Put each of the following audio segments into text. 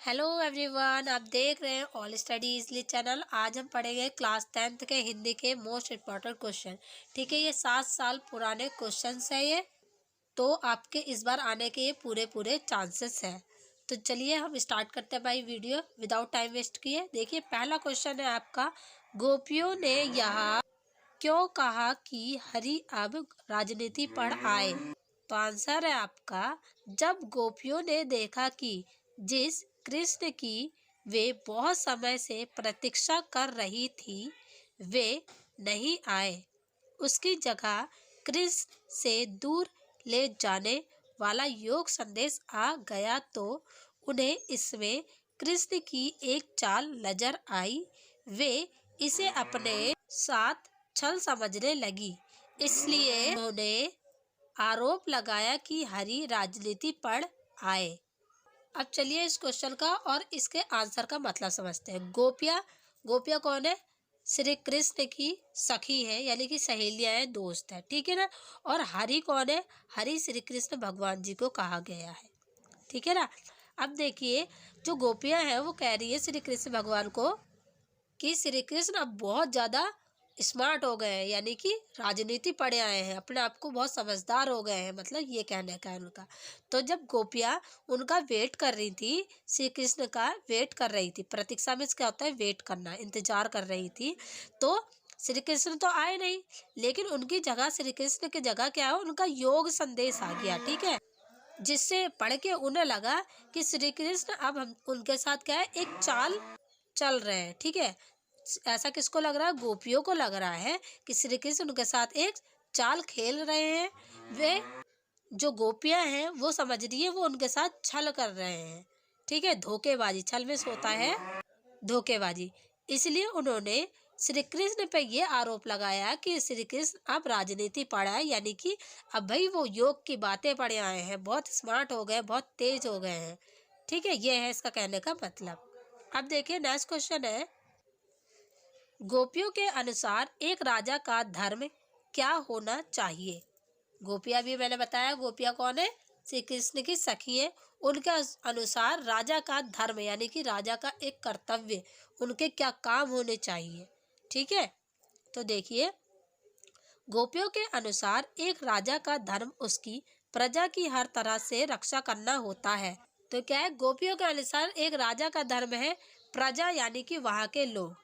Hello everyone, आप देख रहे हैं ऑल स्टडी इजली चैनल। आज हम पढ़ेंगे क्लास 10th के हिंदी के मोस्ट इम्पॉर्टेंट क्वेश्चन। ठीक है, ये 7 साल पुराने क्वेश्चंस है ये, तो आपके इस बार आने के ये पूरे चांसेस हैं। तो चलिए हम स्टार्ट करते हैं भाई वीडियो विदाउट टाइम वेस्ट किए। देखिए, पहला क्वेश्चन है आपका, गोपियों ने यहाँ क्यों कहा कि हरि अब राजनीति पढ़ आए। तो आंसर है आपका, जब गोपियों ने देखा कि जिस कृष्ण की वे बहुत समय से प्रतीक्षा कर रही थी वे नहीं आए, उसकी जगह कृष्ण से दूर ले जाने वाला योग संदेश आ गया, तो उन्हें इसमें कृष्ण की एक चाल नजर आई। वे इसे अपने साथ छल समझने लगी, इसलिए उन्होंने आरोप लगाया कि हरि राजनीति पढ़ आए। अब चलिए इस क्वेश्चन का और इसके आंसर का मतलब समझते हैं। गोपिया कौन है? श्री कृष्ण की सखी है, यानी कि सहेलियां हैं, दोस्त है, ठीक है ना। और हरि कौन है? हरि श्री कृष्ण भगवान जी को कहा गया है, ठीक है ना। अब देखिए, जो गोपियां हैं वो कह रही है श्री कृष्ण भगवान को कि श्री कृष्ण अब बहुत ज़्यादा स्मार्ट हो गए हैं, यानी कि राजनीति पढ़े आए हैं, अपने आप को बहुत समझदार हो गए हैं, मतलब ये कहने का है उनका। तो जब गोपियाँ उनका वेट कर रही थी, श्री कृष्ण का वेट कर रही थी, प्रतीक्षा में क्या होता है? वेट करना, इंतजार कर रही थी, तो श्री कृष्ण तो आए नहीं, लेकिन उनकी जगह, श्री कृष्ण की जगह क्या है? उनका योग संदेश आ गया, ठीक है, जिससे पढ़ के उन्हें लगा कि श्री कृष्ण अब हम उनके साथ क्या है? एक चाल चल रहे हैं, ठीक है। ऐसा किसको लग रहा है? गोपियों को लग रहा है कि श्री कृष्ण उनके साथ एक चाल खेल रहे हैं। वे जो गोपियां हैं वो समझ रही है वो उनके साथ छल कर रहे हैं, ठीक है, धोखेबाजी। छल में होता है धोखेबाजी। इसलिए उन्होंने श्री कृष्ण पे ये आरोप लगाया कि श्री कृष्ण अब राजनीति पढ़ा है, यानी कि अब भाई वो योग की बातें पढ़े आए हैं, बहुत स्मार्ट हो गए, बहुत तेज हो गए हैं, ठीक है। ये है इसका कहने का मतलब। अब देखिए नेक्स्ट क्वेश्चन है, गोपियों के अनुसार एक राजा का धर्म क्या होना चाहिए। गोपियां भी मैंने बताया, गोपियां कौन है? श्री कृष्ण की सखी है। उनके अनुसार राजा का धर्म, यानी कि राजा का एक कर्तव्य, उनके क्या काम होने चाहिए, ठीक है। तो देखिए, गोपियों के अनुसार एक राजा का धर्म उसकी प्रजा की हर तरह से रक्षा करना होता है। तो क्या है? गोपियों के अनुसार एक राजा का धर्म है प्रजा, यानी कि वहाँ के लोग,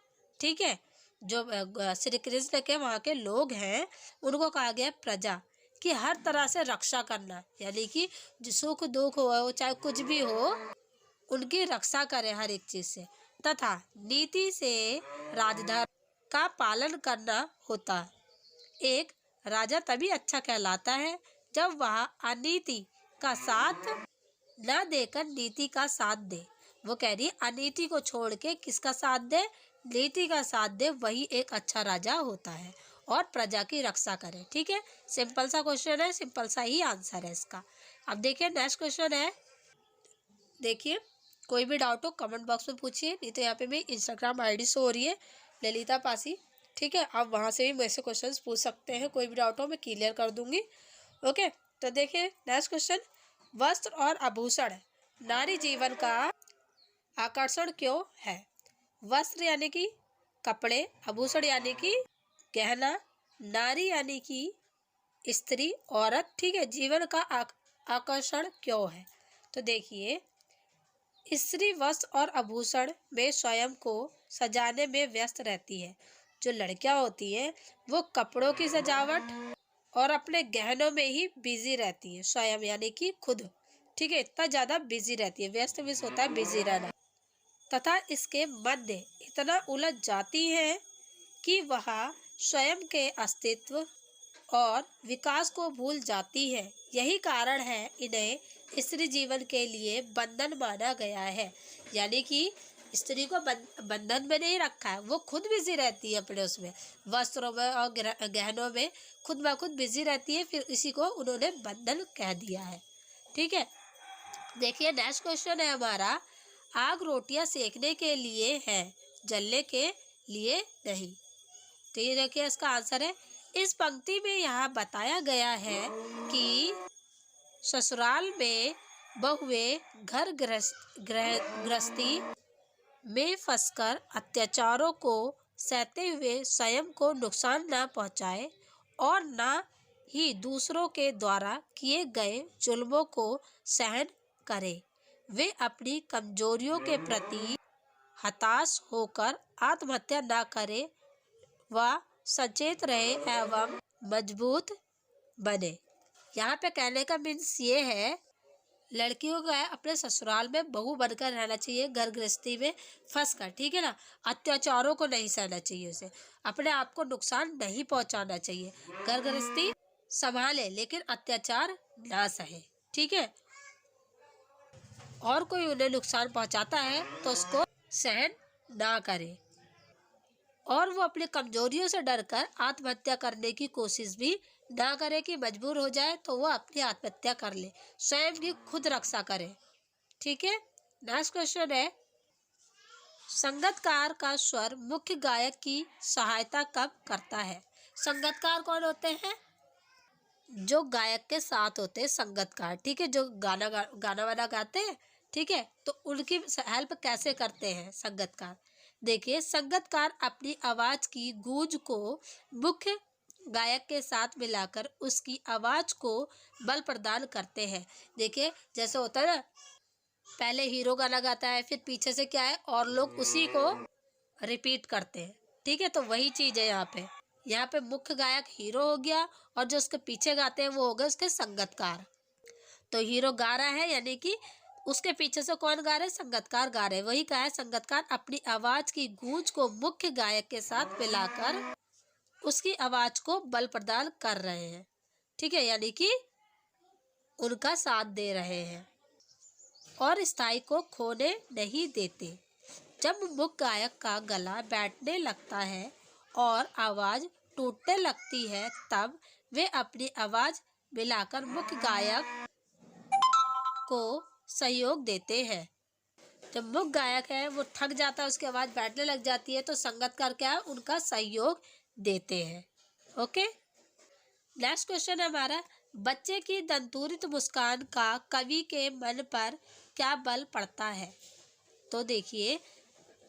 ठीक है, जो श्री कृष्ण के वहाँ के लोग हैं उनको कहा गया प्रजा, कि हर तरह से रक्षा करना, यानी कि जो सुख दुख हो चाहे कुछ भी हो उनकी रक्षा करें हर एक चीज से, तथा नीति से राजधर्म का पालन करना होता है। एक राजा तभी अच्छा कहलाता है जब वह अनीति का साथ न देकर नीति का साथ दे। वो कह रही है अनीति को छोड़ के किसका साथ दे? नीति का साथ दे, वही एक अच्छा राजा होता है और प्रजा की रक्षा करे, ठीक है। सिंपल सा क्वेश्चन है, सिंपल सा ही आंसर है इसका। अब देखिए नेक्स्ट क्वेश्चन है, देखिए कोई भी डाउट हो कमेंट बॉक्स में पूछिए, नहीं तो यहाँ पे मेरी इंस्टाग्राम आईडी शो हो रही है, ललिता पासी, ठीक है, आप वहाँ से भी मेरे से क्वेश्चंस पूछ सकते हैं, कोई भी डाउट हो मैं क्लियर कर दूंगी। ओके, तो देखिए नेक्स्ट क्वेश्चन, वस्त्र और आभूषण नारी जीवन का आकर्षण क्यों है। वस्त्र यानी कि कपड़े, आभूषण यानी कि गहना, नारी यानी कि स्त्री, औरत, ठीक है, जीवन का आकर्षण क्यों है। तो देखिए, स्त्री वस्त्र और आभूषण में स्वयं को सजाने में व्यस्त रहती है। जो लड़कियां होती हैं वो कपड़ों की सजावट और अपने गहनों में ही बिजी रहती है, स्वयं यानी कि खुद, ठीक है, इतना ज़्यादा बिजी रहती है, व्यस्त भी होता है बिजी रहना, तथा इसके मध्य इतना उलझ जाती है कि वह स्वयं के अस्तित्व और विकास को भूल जाती है। यही कारण है इन्हें स्त्री जीवन के लिए बंधन माना गया है, यानी कि स्त्री को बंधन में नहीं रखा है, वो खुद बिजी रहती है अपने उसमें वस्त्रों में और गहनों में, खुद ब खुद बिजी रहती है, फिर इसी को उन्होंने बंधन कह दिया है, ठीक है। देखिए नेक्स्ट क्वेश्चन है हमारा, आग रोटियां सेकने के लिए है, जलने के लिए नहीं। तो ये देखिए इसका आंसर है, इस पंक्ति में यहाँ बताया गया है कि ससुराल में बहुएं घर गृहस्थी में फंसकर अत्याचारों को सहते हुए स्वयं को नुकसान न पहुंचाए और न ही दूसरों के द्वारा किए गए जुल्मों को सहन करें। वे अपनी कमजोरियों के प्रति हताश होकर आत्महत्या न करें व सचेत रहे एवं मजबूत बने। यहाँ पे कहने का मीन्स ये है, लड़कियों को है अपने ससुराल में बहू बनकर रहना चाहिए, घर गृहस्थी में फंस कर, ठीक है ना। अत्याचारों को नहीं सहना चाहिए, उसे अपने आप को नुकसान नहीं पहुंचाना चाहिए। घर गृहस्थी संभाले लेकिन अत्याचार ना सहे, ठीक है। और कोई उन्हें नुकसान पहुंचाता है तो उसको सहन ना करे और वो अपनी कमजोरियों से डरकर आत्महत्या करने की कोशिश भी ना करे कि मजबूर हो जाए तो वो अपनी आत्महत्या कर ले, स्वयं की खुद रक्षा करे, ठीक है। नेक्स्ट क्वेश्चन है, संगीतकार का स्वर मुख्य गायक की सहायता कब करता है? संगीतकार कौन होते हैं? जो गायक के साथ होते हैं संगीतकार, ठीक है, जो गाना वाना गाते हैं, ठीक है। तो उनकी हेल्प कैसे करते हैं संगीतकार? देखिए, संगीतकार अपनी आवाज की गूंज को मुख्य गायक के साथ मिलाकर उसकी आवाज को बल प्रदान करते हैं। देखिए, जैसे होता है ना, पहले हीरो गाना गाता है, फिर पीछे से क्या है और लोग उसी को रिपीट करते हैं, ठीक है। तो वही चीज है यहाँ पे मुख्य गायक हीरो हो गया और जो उसके पीछे गाते हैं वो हो गए उसके संगीतकार। तो हीरो गा रहा है यानी कि उसके पीछे से कौन गा रहे हैं? संगीतकार गा रहे हैं। वही कहा है, संगीतकार अपनी आवाज की गूंज को मुख्य गायक के साथ मिलाकर उसकी आवाज को बल प्रदान कर रहे हैं, ठीक है, यानी कि उनका साथ दे रहे हैं और स्थाई को खोने नहीं देते। जब मुख्य गायक का गला बैठने लगता है और आवाज टूटने लगती है तब वे अपनी आवाज मिलाकर मुख्य गायक को सहयोग देते हैं। जब मुख्य गायक है वो थक जाता है, उसकी आवाज बैठने लग जाती है तो संगीतकार क्या है, उनका सहयोग देते हैं। ओके, नेक्स्ट क्वेश्चन है हमारा, बच्चे की दंतुरित मुस्कान का कवि के मन पर क्या बल पड़ता है? तो देखिए,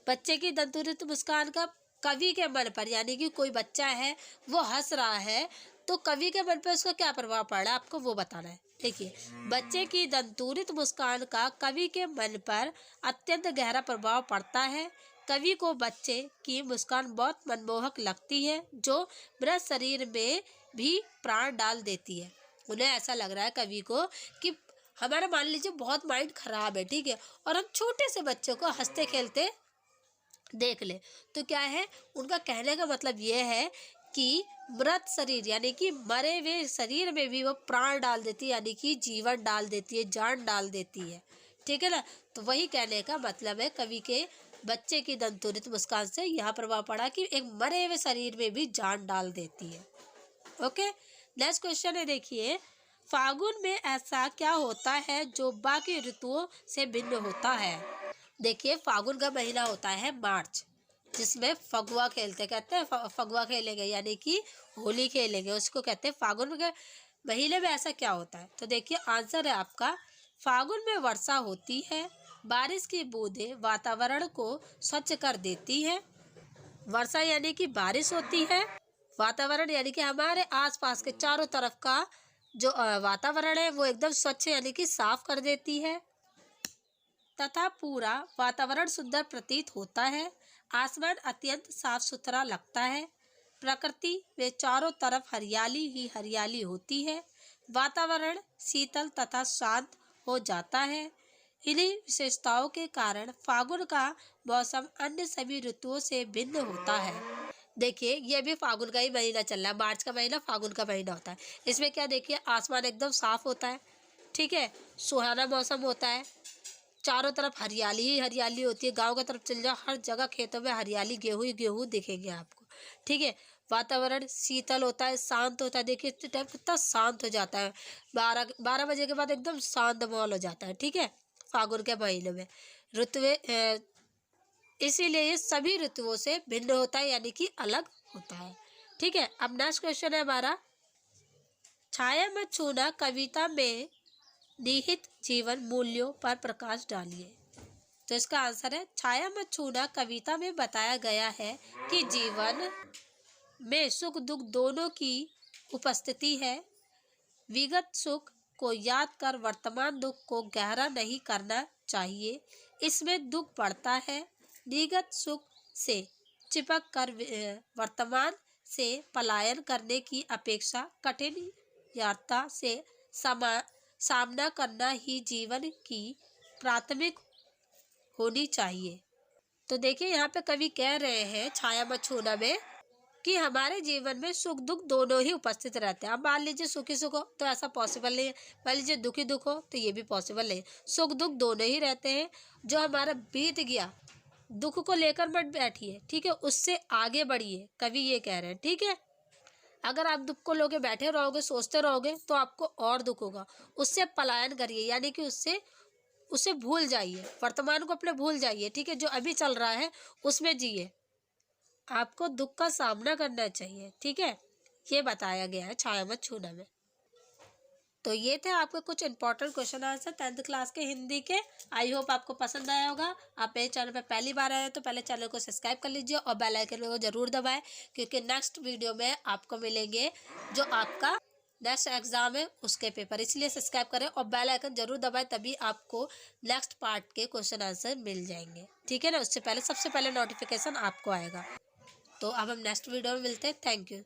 बच्चे की दंतुरित मुस्कान का कवि के मन पर, यानी कि कोई बच्चा है वो हंस रहा है तो कवि के मन पर उसका क्या प्रभाव पड़ रहा है आपको वो बताना है। देखिए, बच्चे की दंतुरित मुस्कान का कवि के मन पर अत्यंत गहरा प्रभाव पड़ता है। कवि को बच्चे की मुस्कान बहुत मनमोहक लगती है जो मृत शरीर में भी प्राण डाल देती है। उन्हें ऐसा लग रहा है कवि को कि हमारा मान लीजिए बहुत माइंड खराब है, ठीक है, और हम छोटे से बच्चे को हंसते खेलते देख ले तो क्या है, उनका कहने का मतलब ये है कि मृत शरीर यानी कि मरे हुए शरीर में भी वो प्राण डाल देती है, यानी कि जीवन डाल देती है, जान डाल देती है, ठीक है ना। तो वही कहने का मतलब है, कवि के बच्चे की दंतुरित मुस्कान से यह प्रभाव पड़ा कि एक मरे हुए शरीर में भी जान डाल देती है। ओके, नेक्स्ट क्वेश्चन है, देखिए, फागुन में ऐसा क्या होता है जो बाकी ऋतुओं से भिन्न होता है? देखिए, फागुन का महीना होता है मार्च, जिसमें फगुआ खेलते, कहते हैं फगुआ खेलेंगे यानी कि होली खेलेंगे, उसको कहते हैं फागुन के महीने में ऐसा क्या होता है? तो देखिए, आंसर है आपका, फागुन में वर्षा होती है, बारिश की बूंदें वातावरण को स्वच्छ कर देती है। वर्षा यानी कि बारिश होती है, वातावरण यानी कि हमारे आसपास के चारों तरफ का जो वातावरण है वो एकदम स्वच्छ यानी कि साफ कर देती है तथा पूरा वातावरण सुंदर प्रतीत होता है। आसमान अत्यंत साफ सुथरा लगता है। प्रकृति में चारों तरफ हरियाली ही हरियाली होती है। वातावरण शीतल तथा शांत हो जाता है। इन्हीं विशेषताओं के कारण फागुन का मौसम अन्य सभी ऋतुओं से भिन्न होता है। देखिए, ये भी फागुन का ही महीना चल रहा है, मार्च का महीना फागुन का महीना होता है। इसमें क्या, देखिए, आसमान एकदम साफ होता है, ठीक है, सुहाना मौसम होता है, चारों तरफ हरियाली ही हरियाली होती है। गांव की तरफ चल जाओ, हर जगह खेतों में हरियाली, गेहूं ही गेहूं दिखेंगे आपको, ठीक है। वातावरण शीतल होता है, शांत होता है। देखिए, इस टाइम कितना शांत हो जाता है, 12 बजे के बाद एकदम शांत माहौल हो जाता है, ठीक है, फागुन के महीने में। ऋतुएं इसीलिए ये सभी ऋतुओं से भिन्न होता है, यानी कि अलग होता है, ठीक है। अब नेक्स्ट क्वेश्चन है हमारा, छाया में छूना कविता में निहित जीवन मूल्यों पर प्रकाश डालिए। तो इसका आंसर है छाया मत छूना। कविता में बताया गया है कि जीवन में सुख दुख दोनों की उपस्थिति है। विगत सुख को याद कर वर्तमान दुख को गहरा नहीं करना चाहिए, इसमें दुख बढ़ता है। निगत सुख से चिपक कर वर्तमान से पलायन करने की अपेक्षा कठिन यात्रा से सामना करना ही जीवन की प्राथमिक होनी चाहिए। तो देखिए यहाँ पे कवि कह रहे हैं छाया मत छूना में कि हमारे जीवन में सुख दुख दोनों ही उपस्थित रहते हैं। अब मान लीजिए सुखी सुख हो तो ऐसा पॉसिबल नहीं है, मान लीजिए दुखी दुख हो तो ये भी पॉसिबल नहीं है। सुख दुख दोनों ही रहते हैं। जो हमारा बीत गया, दुख को लेकर मत बैठिए, ठीक है, उससे आगे बढ़िए, कवि ये कह रहे हैं, ठीक है। अगर आप दुख को लेके बैठे रहोगे, सोचते रहोगे तो आपको और दुख होगा। उससे पलायन करिए, यानी कि उसे भूल जाइए, वर्तमान को अपने भूल जाइए, ठीक है। जो अभी चल रहा है उसमें जिए। आपको दुख का सामना करना चाहिए, ठीक है। ये बताया गया है छाया मत छूना में। तो ये थे आपके कुछ important question answer 10th class के हिंदी के। आई होप आपको पसंद आया होगा। आप मेरे चैनल पे पहली बार आए हैं तो पहले चैनल को सब्सक्राइब कर लीजिए और बेल आइकन को जरूर दबाएं, क्योंकि नेक्स्ट वीडियो में आपको मिलेंगे जो आपका नेक्स्ट एग्जाम है उसके पेपर, इसलिए सब्सक्राइब करें और बेल आइकन जरूर दबाएं, तभी आपको नेक्स्ट पार्ट के क्वेश्चन आंसर मिल जाएंगे, ठीक है ना। उससे पहले सबसे पहले नोटिफिकेशन आपको आएगा। तो अब हम नेक्स्ट वीडियो में मिलते हैं। Thank you.